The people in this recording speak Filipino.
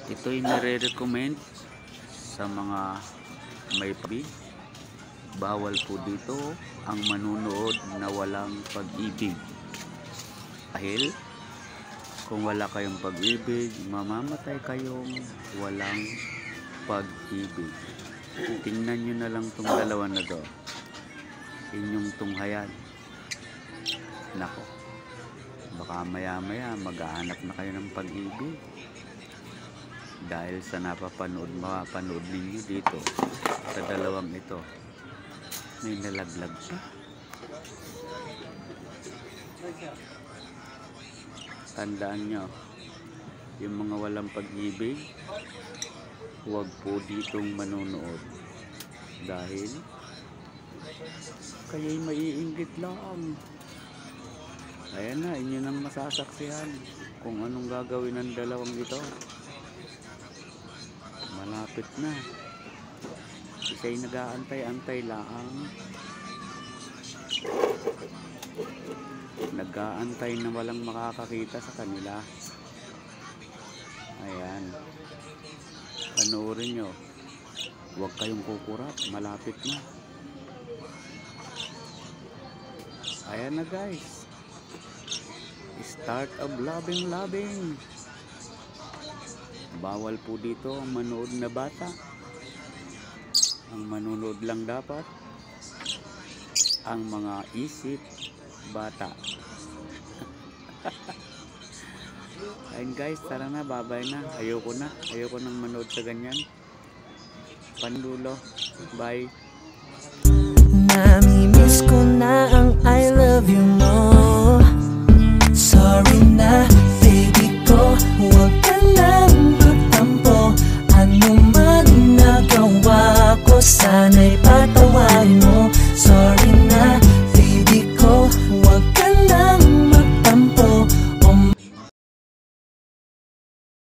Ito'y nire-recommend sa mga may pag-ibig. Bawal po dito ang manunood na walang pag-ibig. Dahil kung wala kayong pag-ibig, mamamatay kayong walang pag-ibig. Tingnan nyo na lang tong dalawa na to. Inyong tunghayan. Nako, baka maya-maya maghahanap na kayo ng pag-ibig. Dahil sa mapapanood ninyo dito sa dalawang ito, may nalaglag pa. Tandaan nyo, yung mga walang pag-ibig, huwag po ditong manunood. Dahil kayo'y maiinggit lang. Ayan na, inyo nang masasaksihan kung anong gagawin ng dalawang ito. Malapit na. Isa'y nag-aantay-antay lang. Nag-aantay na walang makakakita sa kanila. Ayan. Panoorin nyo. Huwag kayong kukurap. Malapit na. Ayan na guys. Start of loving. Bawal po dito ang manood na bata. Ang manonood lang dapat ang mga isip bata. Ayun guys, tara na, babay na. Ayoko nang manood sa ganyan. Pandulo. Bye. Nami-miss ko na ang I love you mo.